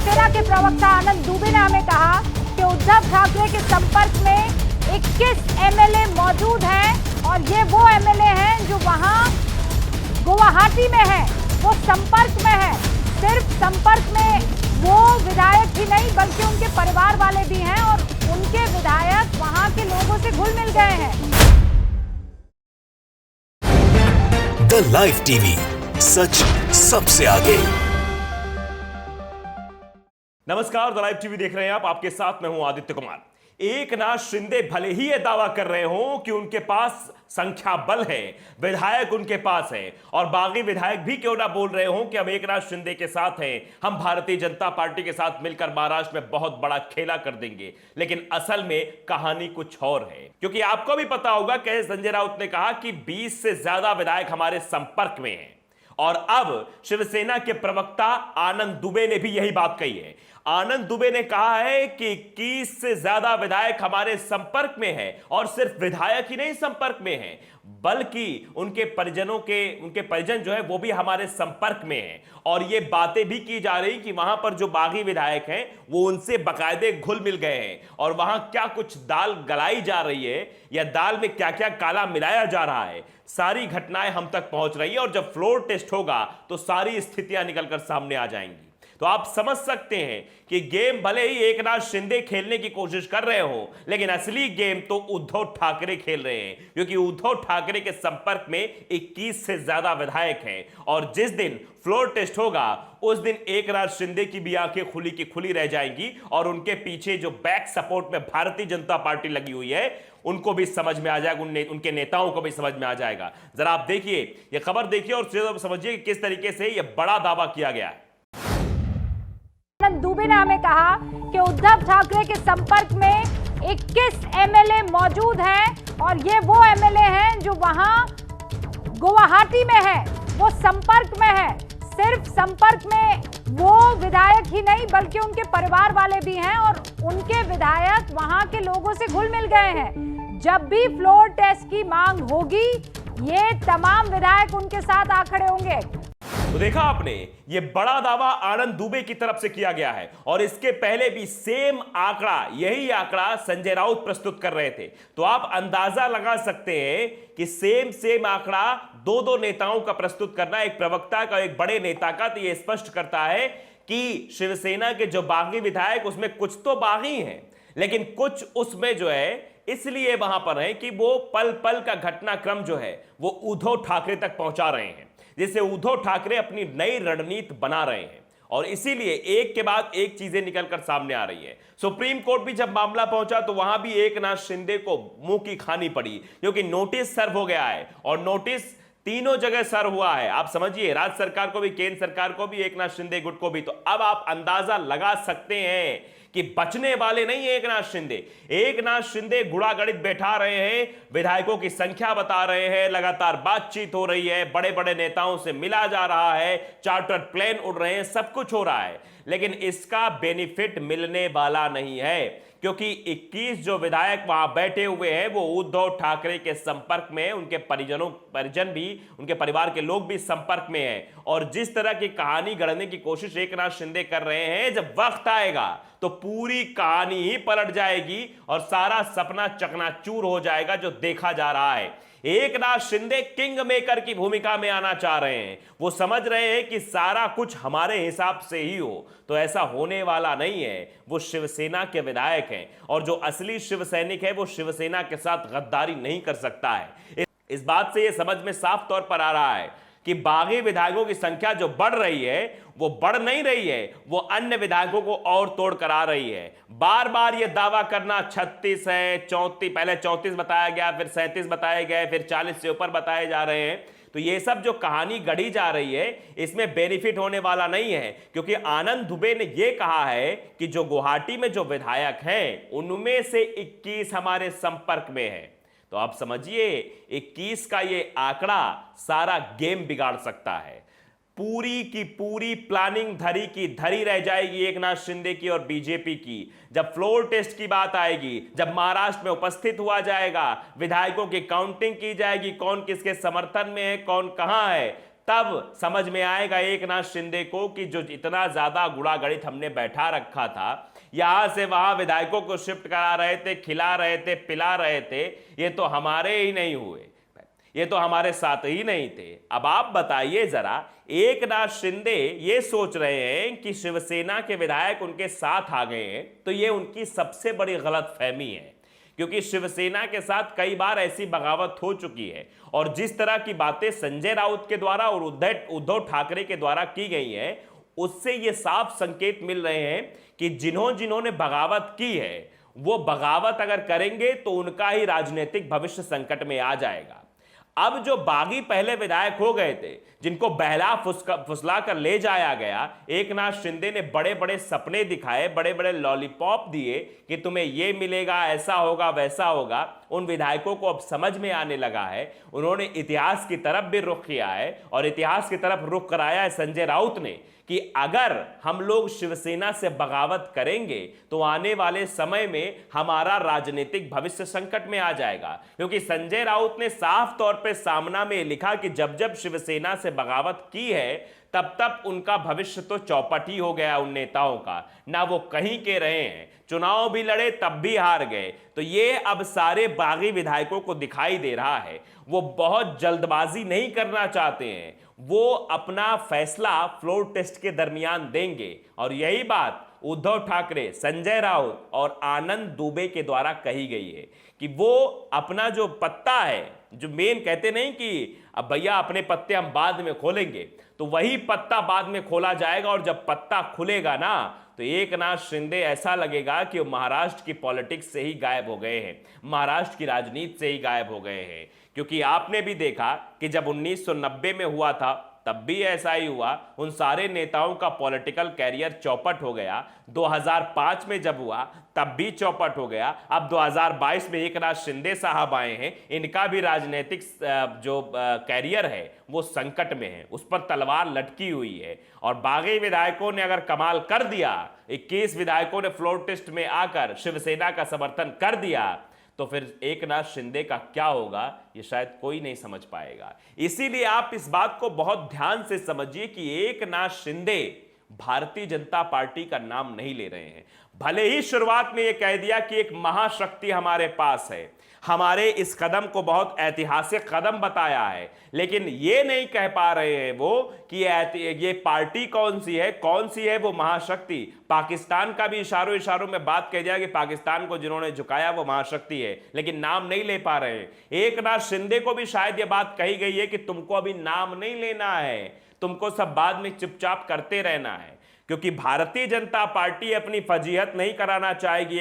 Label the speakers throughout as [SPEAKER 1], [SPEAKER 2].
[SPEAKER 1] शिवसेना के प्रवक्ता आनंद दुबे ने हमें कहा कि उद्धव ठाकरे के संपर्क में 21 एमएलए मौजूद हैं और ये वो एमएलए हैं जो वहां गुवाहाटी में है, वो संपर्क में है। सिर्फ संपर्क में वो विधायक ही नहीं बल्कि उनके परिवार वाले भी हैं और उनके विधायक वहां के लोगों से घुल मिल गए हैं।
[SPEAKER 2] द लाइव टीवी, सच सबसे आगे।
[SPEAKER 3] नमस्कार, द लाइव टीवी देख रहे हैं आप। आपके साथ मैं हूं आदित्य कुमार। एकनाथ शिंदे भले ही यह दावा कर रहे हो कि उनके पास संख्या बल है, विधायक उनके पास है, और बागी विधायक भी क्यों ना बोल रहे हो कि हम एकनाथ शिंदे के साथ हैं, हम भारतीय जनता पार्टी के साथ मिलकर महाराष्ट्र में बहुत बड़ा खेला कर देंगे, लेकिन असल में कहानी कुछ और है। क्योंकि आपको भी पता होगा कि संजय राउत ने कहा कि 20 से ज्यादा विधायक हमारे संपर्क में हैं, और अब शिवसेना के प्रवक्ता आनंद दुबे ने भी यही बात कही है। आनंद दुबे ने कहा है कि 21 से ज्यादा विधायक हमारे संपर्क में हैं, और सिर्फ विधायक ही नहीं संपर्क में हैं, बल्कि उनके परिजन जो है वो भी हमारे संपर्क में हैं। और ये बातें भी की जा रही कि वहां पर जो बागी विधायक हैं वो उनसे बकायदे घुल मिल गए हैं, और वहां क्या कुछ दाल गलाई जा रही है या दाल में क्या क्या काला मिलाया जा रहा है, सारी घटनाएं हम तक पहुंच रही है। और जब फ्लोर टेस्ट होगा तो सारी स्थितियां निकलकर सामने आ जाएंगी। तो आप समझ सकते हैं कि गेम भले ही एकनाथ शिंदे खेलने की कोशिश कर रहे हो, लेकिन असली गेम तो उद्धव ठाकरे खेल रहे हैं, क्योंकि उद्धव ठाकरे के संपर्क में 21 से ज्यादा विधायक हैं। और जिस दिन फ्लोर टेस्ट होगा उस दिन एकनाथ शिंदे की भी आंखें खुली की खुली रह जाएंगी, और उनके पीछे जो बैक सपोर्ट में भारतीय जनता पार्टी लगी हुई है उनको भी समझ में आ जाएगा, उनके नेताओं को भी समझ में आ जाएगा। जरा आप देखिए, ये खबर देखिए और समझिए कि किस तरीके से यह बड़ा दावा किया गया है।
[SPEAKER 1] आनंद दुबे ने हमें कहा कि उद्धव ठाकरे के संपर्क में 21 एमएलए मौजूद हैं और ये वो एमएलए हैं जो वहां गुवाहाटी में है, वो संपर्क में है। सिर्फ संपर्क में वो विधायक ही नहीं बल्कि उनके परिवार वाले भी हैं और उनके विधायक वहां के लोगों से घुल मिल गए हैं। जब भी फ्लोर टेस्ट की मांग होगी ये तमाम विधायक उनके साथ आ खड़े होंगे।
[SPEAKER 3] तो देखा आपने, ये बड़ा दावा आनंद दुबे की तरफ से किया गया है, और इसके पहले भी सेम आंकड़ा, यही आंकड़ा संजय राउत प्रस्तुत कर रहे थे। तो आप अंदाजा लगा सकते हैं कि सेम आंकड़ा दो नेताओं का प्रस्तुत करना, एक प्रवक्ता का एक बड़े नेता का, तो ये स्पष्ट करता है कि शिवसेना के जो बागी विधायक उसमें कुछ तो बागी हैं, लेकिन कुछ उसमें जो है इसलिए वहां पर है कि वो पल पल का घटनाक्रम जो है वो उद्धव ठाकरे तक पहुंचा रहे हैं, जिससे उद्धव ठाकरे अपनी नई रणनीति बना रहे हैं। और इसीलिए एक के बाद एक चीजें निकलकर सामने आ रही है। सुप्रीम कोर्ट भी जब मामला पहुंचा तो वहां भी एकनाथ शिंदे को मुंह की खानी पड़ी, क्योंकि नोटिस सर्व हो गया है, और नोटिस तीनों जगह सर्व हुआ है। आप समझिए, राज्य सरकार को भी, केंद्र सरकार को भी, एकनाथ शिंदे गुट को भी। तो अब आप अंदाजा लगा सकते हैं कि बचने वाले नहीं है एकनाथ शिंदे। एकनाथ शिंदे गुड़ागड़ित बैठा रहे हैं, विधायकों की संख्या बता रहे हैं, लगातार बातचीत हो रही है, बड़े बड़े नेताओं से मिला जा रहा है, चार्टर्ड प्लेन उड़ रहे हैं, सब कुछ हो रहा है, लेकिन इसका बेनिफिट मिलने वाला नहीं है, क्योंकि 21 जो विधायक वहां बैठे हुए हैं वो उद्धव ठाकरे के संपर्क में हैं, उनके परिजन भी, उनके परिवार के लोग भी संपर्क में हैं। और जिस तरह की कहानी गढ़ने की कोशिश एकनाथ शिंदे कर रहे हैं, जब वक्त आएगा तो पूरी कहानी ही पलट जाएगी और सारा सपना चकनाचूर हो जाएगा जो देखा जा रहा है। एकनाथ शिंदे किंग मेकर की भूमिका में आना चाह रहे हैं। वो समझ रहे हैं कि सारा कुछ हमारे हिसाब से ही हो, तो ऐसा होने वाला नहीं है। वो शिवसेना के विधायक हैं, और जो असली शिव सैनिक है वो शिवसेना के साथ गद्दारी नहीं कर सकता है। इस बात से यह समझ में साफ तौर पर आ रहा है कि बागी विधायकों की संख्या जो बढ़ रही है वो बढ़ नहीं रही है, वो अन्य विधायकों को और तोड़ कर आ रही है। बार बार ये दावा करना 36 है, 34, पहले 34 बताया गया, फिर 37 बताए गए, फिर 40 से ऊपर बताए जा रहे हैं। तो ये सब जो कहानी गढ़ी जा रही है इसमें बेनिफिट होने वाला नहीं है, क्योंकि आनंद दुबे ने यह कहा है कि जो गुवाहाटी में जो विधायक हैं उनमें से 21 हमारे संपर्क में है। तो आप समझिए 21 का ये आंकड़ा सारा गेम बिगाड़ सकता है। पूरी की पूरी प्लानिंग धरी की धरी रह जाएगी एकनाथ शिंदे की और बीजेपी की। जब फ्लोर टेस्ट की बात आएगी, जब महाराष्ट्र में उपस्थित हुआ जाएगा, विधायकों की काउंटिंग की जाएगी, कौन किसके समर्थन में है, कौन कहां है, तब समझ में आएगा एकनाथ शिंदे को कि जो इतना ज्यादा गुड़ागड़ित हमने बैठा रखा था, यहां से वहां विधायकों को शिफ्ट करा रहे थे, खिला रहे थे, पिला रहे थे, ये तो हमारे ही नहीं हुए, ये तो हमारे साथ ही नहीं थे। अब आप बताइए जरा, एकनाथ शिंदे ये सोच रहे हैं कि शिवसेना के विधायक उनके साथ आ गए हैं, तो ये उनकी सबसे बड़ी गलतफहमी है, क्योंकि शिवसेना के साथ कई बार ऐसी बगावत हो चुकी है और जिस तरह की बातें संजय राउत के द्वारा और उद्धव ठाकरे के द्वारा की गई है, उससे ये साफ संकेत मिल रहे हैं कि जिन्होंने बगावत की है वो बगावत अगर करेंगे तो उनका ही राजनीतिक भविष्य संकट में आ जाएगा। अब जो बागी पहले विधायक हो गए थे, जिनको बहला फुसला कर ले जाया गया, एकनाथ शिंदे ने बड़े बड़े सपने दिखाए, बड़े बड़े लॉलीपॉप दिए कि तुम्हें ये मिलेगा, ऐसा होगा, वैसा होगा। उन विधायकों को अब समझ में आने लगा है, उन्होंने इतिहास की तरफ भी रुख किया है और इतिहास की तरफ रुख कराया है संजय राउत ने कि अगर हम लोग शिवसेना से बगावत करेंगे तो आने वाले समय में हमारा राजनीतिक भविष्य संकट में आ जाएगा। क्योंकि संजय राउत ने साफ तौर पे सामना में लिखा कि जब जब शिवसेना से बगावत की है तब तब उनका भविष्य तो चौपट ही हो गया उन नेताओं का, ना वो कहीं के रहे हैं, चुनाव भी लड़े तब भी हार गए। तो ये अब सारे बागी विधायकों को दिखाई दे रहा है, वो बहुत जल्दबाजी नहीं करना चाहते हैं, वो अपना फैसला फ्लोर टेस्ट के दरमियान देंगे। और यही बात उद्धव ठाकरे, संजय राउत और आनंद दुबे के द्वारा कही गई है कि वो अपना जो पत्ता है, जो मेन कहते नहीं कि अब भैया अपने पत्ते हम बाद में खोलेंगे, तो वही पत्ता बाद में खोला जाएगा। और जब पत्ता खुलेगा ना तो एकनाथ शिंदे ऐसा लगेगा कि वो महाराष्ट्र की पॉलिटिक्स से ही गायब हो गए हैं, महाराष्ट्र की राजनीति से ही गायब हो गए हैं। क्योंकि आपने भी देखा कि जब 1990 में हुआ था तब भी ऐसा ही हुआ, उन सारे नेताओं का पॉलिटिकल कैरियर चौपट हो गया। 2005 में जब हुआ तब भी चौपट हो गया। अब 2022 में एकनाथ शिंदे साहब आए हैं, इनका भी राजनीतिक जो कैरियर है वो संकट में है, उस पर तलवार लटकी हुई है। और बागी विधायकों ने अगर कमाल कर दिया, 21 विधायकों ने फ्लोर टेस्ट में आकर शिवसेना का समर्थन कर दिया, तो फिर एकनाथ शिंदे का क्या होगा ये शायद कोई नहीं समझ पाएगा। इसीलिए आप इस बात को बहुत ध्यान से समझिए कि एकनाथ शिंदे भारतीय जनता पार्टी का नाम नहीं ले रहे हैं। भले ही शुरुआत में यह कह दिया कि एक महाशक्ति हमारे पास है, हमारे इस कदम को बहुत ऐतिहासिक कदम बताया है, लेकिन ये नहीं कह पा रहे हैं वो कि ये पार्टी कौन सी है वो महाशक्ति। पाकिस्तान का भी इशारों में बात कह दिया कि पाकिस्तान को जिन्होंने झुकाया वो महाशक्ति है, लेकिन नाम नहीं ले पा रहे हैं। एकनाथ शिंदे को भी शायद ये बात कही गई है कि तुमको अभी नाम नहीं लेना है, तुमको सब बाद में चुपचाप करते रहना है। क्योंकि भारतीय जनता पार्टी अपनी फजीहत नहीं कराना चाहेगी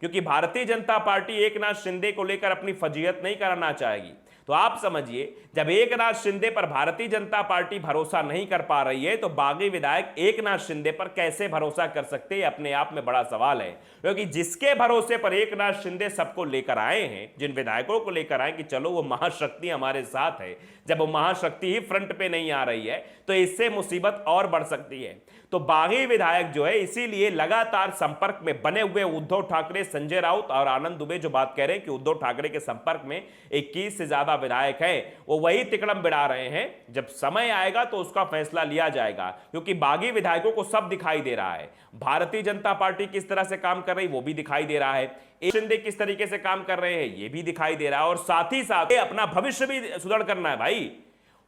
[SPEAKER 3] क्योंकि भारतीय जनता पार्टी एकनाथ शिंदे को लेकर अपनी फजीहत नहीं कराना चाहेगी। तो आप समझिए, जब एकनाथ शिंदे पर भारतीय जनता पार्टी भरोसा नहीं कर पा रही है तो बागी विधायक एकनाथ शिंदे पर कैसे भरोसा कर सकते हैं, अपने आप में बड़ा सवाल है। क्योंकि जिसके भरोसे पर एकनाथ शिंदे सबको लेकर आए हैं, जिन विधायकों को लेकर आए कि चलो वो महाशक्ति हमारे साथ है, जब वो महाशक्ति ही फ्रंट पे नहीं आ रही है तो इससे मुसीबत और बढ़ सकती है। तो बागी विधायक जो है इसीलिए लगातार संपर्क में बने हुए उद्धव ठाकरे, संजय राउत और आनंद दुबे जो बात कह रहे हैं कि उद्धव ठाकरे के संपर्क में 21 से ज्यादा विधायक हैं, वो वही तिकड़म बिड़ा रहे हैं। जब समय आएगा तो उसका फैसला लिया जाएगा, क्योंकि बागी विधायकों को सब दिखाई दे रहा है। भारतीय जनता पार्टी किस तरह से काम कर रही वो भी दिखाई दे रहा है, शिंदे किस तरीके से काम कर रहे हैं ये भी दिखाई दे रहा है, और साथ ही साथ अपना भविष्य भी सुदृढ़ करना है भाई।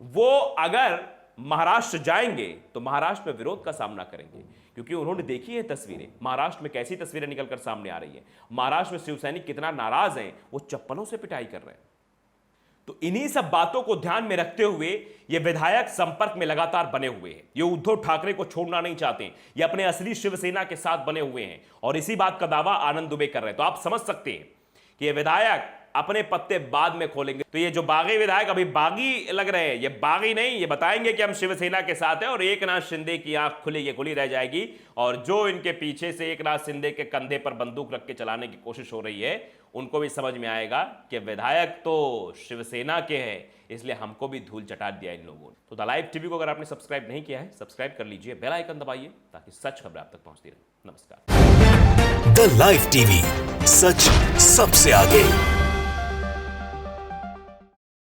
[SPEAKER 3] वो अगर महाराष्ट्र जाएंगे तो महाराष्ट्र में विरोध का सामना करेंगे, क्योंकि उन्होंने देखी है तस्वीरें, महाराष्ट्र में कैसी तस्वीरें निकलकर सामने आ रही है। महाराष्ट्र में शिवसैनिक कितना नाराज हैं, वो चप्पलों से पिटाई कर रहे हैं। तो इन्हीं सब बातों को ध्यान में रखते हुए ये विधायक संपर्क में लगातार बने हुए हैं। ये उद्धव ठाकरे को छोड़ना नहीं चाहते, ये अपने असली शिवसेना के साथ बने हुए हैं, और इसी बात का दावा आनंद दुबे कर रहे हैं। तो आप समझ सकते हैं कि ये विधायक अपने पत्ते बाद में खोलेंगे। तो ये जो बागी विधायक अभी बागी लग रहे हैं, ये बागी नहीं, ये बताएंगे कि हम शिवसेना के साथ हैं, और एकनाथ शिंदे की आंख खुली रह जाएगी। और जो इनके पीछे से एकनाथ शिंदे के कंधे पर बंदूक रख के चलाने की कोशिश हो रही है, उनको भी समझ में आएगा कि विधायक तो शिवसेना के हैं, इसलिए हमको भी धूल चटा दिया इन लोगों ने। तो द लाइव टीवी को अगर आपने सब्सक्राइब नहीं किया है, सब्सक्राइब कर लीजिए, बेल आइकन दबाइए ताकि सच खबर आप तक पहुंचती रहे। नमस्कार।
[SPEAKER 2] द लाइव टीवी, सच सबसे आगे।